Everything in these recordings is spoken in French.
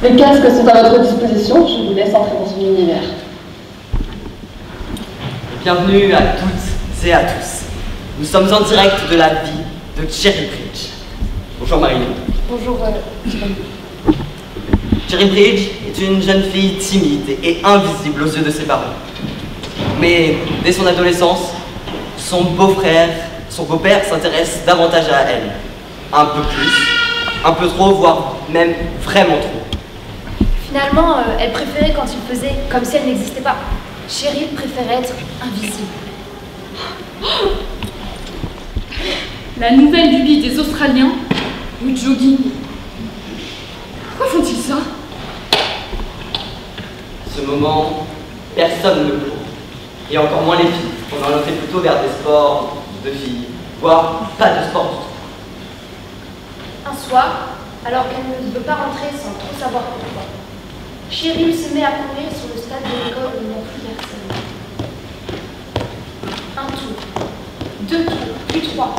Les casques sont à votre disposition, je vous laisse entrer dans son univers. Bienvenue à toutes et à tous. Nous sommes en direct de la vie de Cherry Bridge. Bonjour Marilyn. Bonjour, Cherry Bridge est une jeune fille timide et invisible aux yeux de ses parents. Mais dès son adolescence, son beau-père s'intéresse davantage à elle. Un peu plus, un peu trop, voire même vraiment trop. Finalement, elle préférait quand il faisait comme si elle n'existait pas. Cheryl préférait être invisible. La nouvelle lubie des Australiens, le jogging. Pourquoi font-ils ça? À ce moment, personne ne court. Et encore moins les filles. On orientait plutôt vers des sports de filles, voire pas de sport du tout. Un soir, alors qu'elle ne veut pas rentrer sans trop savoir pourquoi, Cheryl se met à courir sur le stade de l'école où il n'y a plus personne. Un tour, 2 tours, puis 3.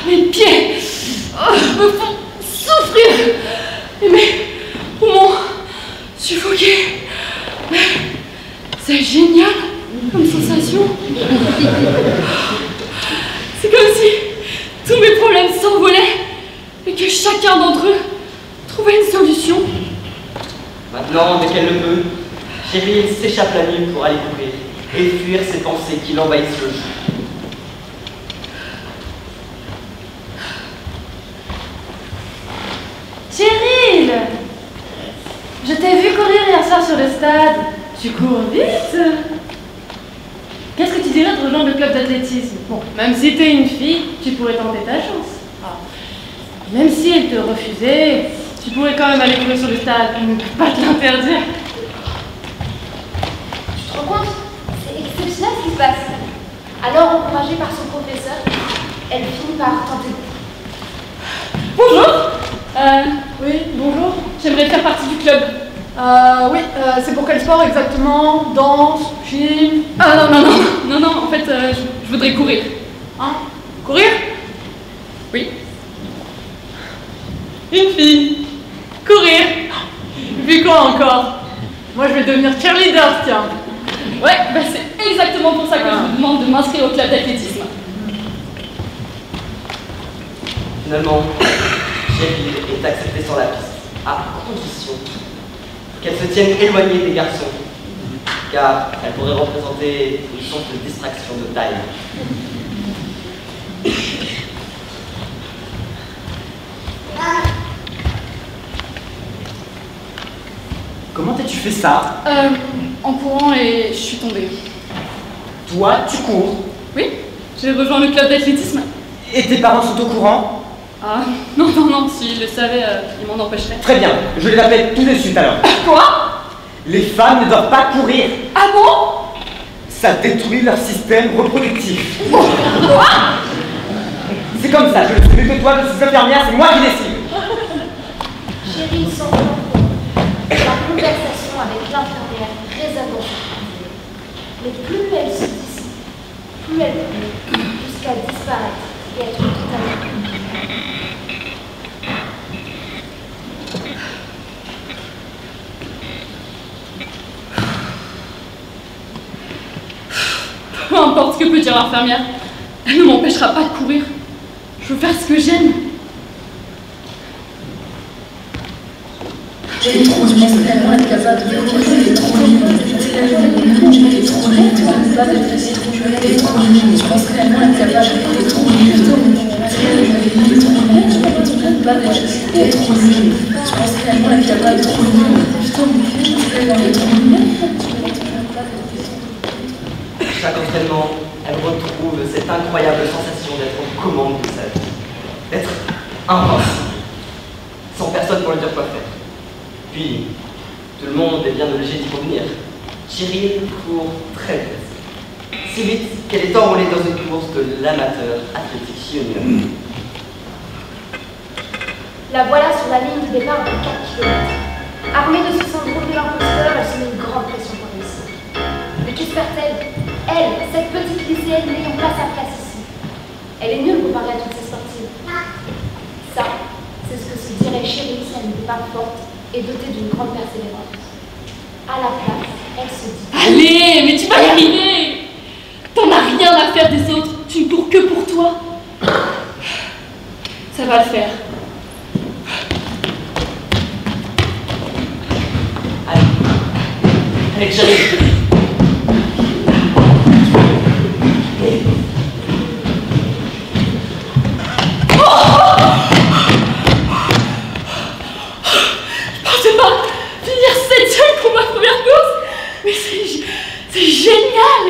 Mes pieds me font souffrir. Et mes poumons suffoqués. C'est génial comme sensation. C'est comme si tous mes problèmes s'envolaient et que chacun d'entre eux trouvait une solution. Maintenant, dès qu'elle le peut, Cheryl s'échappe la nuit pour aller courir et fuir ses pensées qui l'envahissent le jeu. Cheryl! Je t'ai vu courir hier soir sur le stade. Tu cours vite! Qu'est-ce que tu dirais de rejoindre le club d'athlétisme? Bon, même si t'es une fille, tu pourrais tenter ta chance. Ah. Même si elle te refusait, tu pourrais quand même aller courir sur le stade. On ne peut pas te l'interdire. Tu te rends compte? C'est exceptionnel ce qui se passe. Alors, encouragée par son professeur, elle finit par tenter. Bonjour. Oui, bonjour. J'aimerais faire partie du club. Oui, c'est pour quel sport exactement? Danse, gym? Ah non, en fait, je voudrais courir. Hein? Courir? Oui. Une fille. Courir. Puis quoi encore? Moi je vais devenir cheerleader, tiens. Ouais, bah c'est exactement pour ça que je vous demande de m'inscrire au club d'athlétisme. Finalement, Cheryl est acceptée sur la piste, à condition qu'elle se tienne éloignée des garçons, car elle pourrait représenter une sorte de distraction de taille. Comment t'as-tu fait ça? En courant et je suis tombée. Toi, tu cours. Oui, j'ai rejoint le club d'athlétisme. Et tes parents sont au courant? Ah, non, s'ils le savaient, ils m'en empêcheraient. Très bien, je les appelle tout de suite alors. Quoi? Les femmes ne doivent pas courir. Ah bon? Ça détruit leur système reproductif. Quoi? C'est comme ça, je ne suis plus que toi, je suis infirmière, c'est moi qui décide. Cheryl s'entend. La conversation avec l'infirmière résonne dans son cerveau. Mais plus elle se dissipe, plus elle court, jusqu'à disparaître et être totalement oubliée. Peu importe ce que peut dire l'infirmière, elle ne m'empêchera pas de courir. Je veux faire ce que j'aime. J'ai trop de monde, tellement être capable de courir, elle est trop libre. Elle est trop libre, pas d'être facile, elle est trop libre. Je pense réellement être capable, elle est trop libre. Elle est trop libre, pas d'être facile, elle est trop libre. Je pense réellement être capable, elle est trop libre. Elle est trop libre. Chaque entraînement, elle retrouve cette incroyable sensation d'être aux commandes de sa vie, d'être invincible, sans personne pour lui dire quoi faire. Puis, tout le monde est bien obligé d'y convenir. Cheryl court très vite, si vite qu'elle est enrôlée dans une course de l'amateur athlétique junior. La voilà sur la ligne de départ de 4 km. Armée de ce syndrome de l'imposteur, elle se met une grande pression pour réussir. qu'espère-t-elle? Elle, cette petite lycéenne n'ayant pas sa place ici. Elle est nulle comparée à toutes ces sportives. Ça, c'est ce que se dirait Cheryl si elle n'était pas forte et dotée d'une grande persévérance. À la place, elle se dit... Allez, mais tu vas y arriver! T'en as rien à faire des autres, tu ne cours que pour toi. Ça va le faire. Allez, avec Cheryl. Je pensais pas finir 7e pour ma première course, mais c'est génial!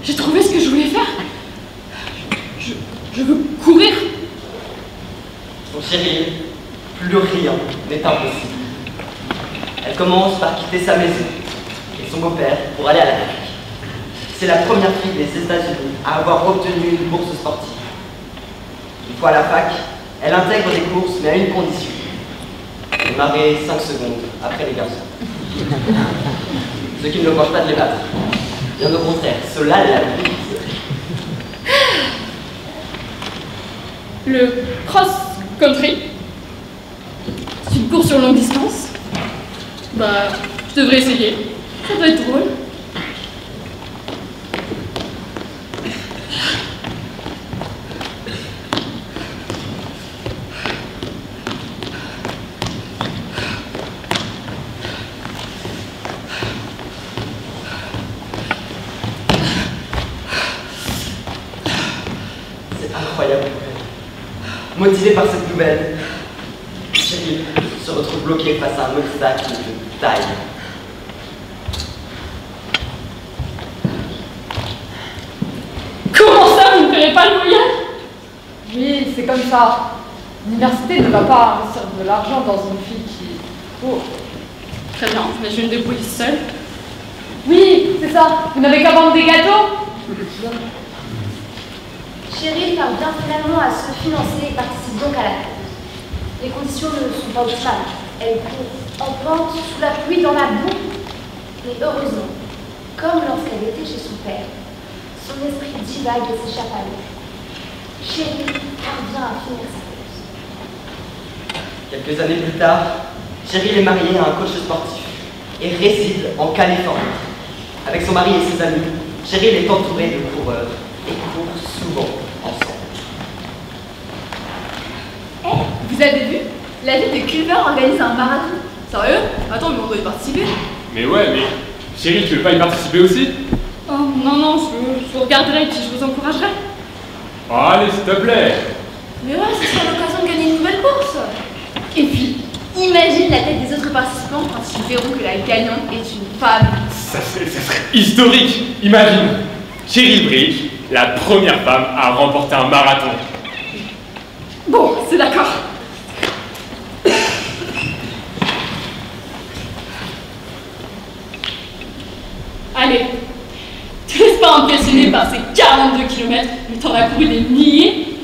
J'ai trouvé ce que je voulais faire. Je veux courir. Pour Cheryl, plus rien n'est impossible. Elle commence par quitter sa maison et son beau-père pour aller à la fac. C'est la première fille des États-Unis à avoir obtenu une bourse sportive. Une fois à la fac, elle intègre des courses, mais à une condition. Démarrer 5 secondes après les garçons. Ce qui ne l'empêche pas de les battre. Bien au contraire, cela la brise. Le cross-country, c'est une course sur longue distance. Bah, je devrais essayer. Ça doit être drôle. Incroyable. Motivée par cette nouvelle, Cheryl se retrouve bloquée face à un obstacle de taille. Comment ça, vous ne paierez pas le voyage? Oui, c'est comme ça. L'université ne va pas investir de l'argent dans une fille qui... Oh. Très bien, mais je vais me débrouiller seule. Oui, c'est ça. Vous n'avez qu'à vendre des gâteaux. Cheryl parvient finalement à se financer et participe donc à la course. Les conditions ne sont pas optimales. Elle court en pente, sous la pluie, dans la boue. Mais heureusement, comme lorsqu'elle était chez son père, son esprit divague et s'échappe à l'eau. Cheryl parvient à finir sa course. Quelques années plus tard, Cheryl est mariée à un coach sportif et réside en Californie. Avec son mari et ses amis, Cheryl est entourée de coureurs et court souvent ensemble. Vous avez vu? La ville de Culver organise un marathon. Sérieux? Attends, mais on doit y participer. Mais ouais, mais Cheryl, tu veux pas y participer aussi? Oh non, non, je vous regarderai et puis je vous encouragerai. Oh, allez, s'il te plaît. Mais ouais, ce sera l'occasion de gagner une nouvelle course. Et puis, imagine la tête des autres participants quand ils verront que la gagnante est une femme. Ça serait historique. Imagine, Cheryl Brick, la première femme à remporter un marathon. Bon, c'est d'accord. Allez, te laisse pas impressionner par ces 42 km, mais t'en as couru des milliers.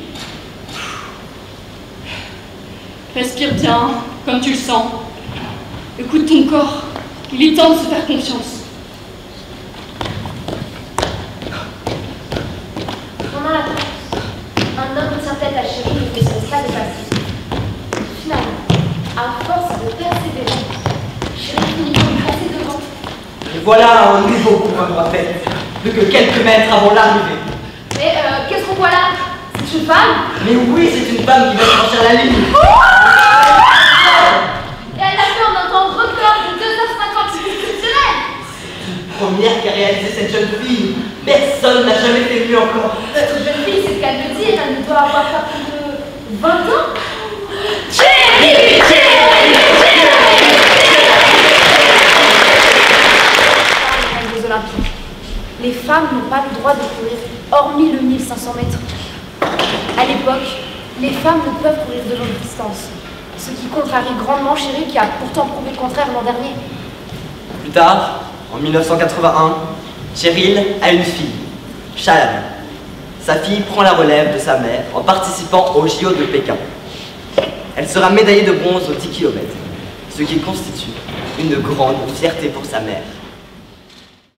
Respire bien, comme tu le sens. Écoute ton corps, il est temps de se faire confiance. Pendant la course, un homme tient tête à Cheryl et fait son pas de passé. Finalement, à force de persévérance, Cheryl finit par lui passer devant. Et voilà un nouveau coureur en tête, plus que quelques mètres avant l'arrivée. Mais qu'est-ce qu'on voit là? C'est une femme? Mais oui, c'est une femme qui va franchir la ligne. Et elle a fait un temps record de 2h50 exceptionnel. Première qui a réalisé cette jeune fille. Personne n'a jamais fait mieux encore. Cette jeune fille, c'est ce qu'elle veut dire, elle doit avoir pas plus de 20 ans. Les Olympiques. Les femmes n'ont pas le droit de courir, hormis le 1500 mètres. À l'époque, les femmes ne peuvent courir de longue distance, ce qui contrarie grandement Cheryl qui a pourtant prouvé le contraire l'an dernier. Plus tard, en 1981, Cheryl a une fille, Sharon. Sa fille prend la relève de sa mère en participant au JO de Pékin. Elle sera médaillée de bronze aux 10 km, ce qui constitue une grande fierté pour sa mère.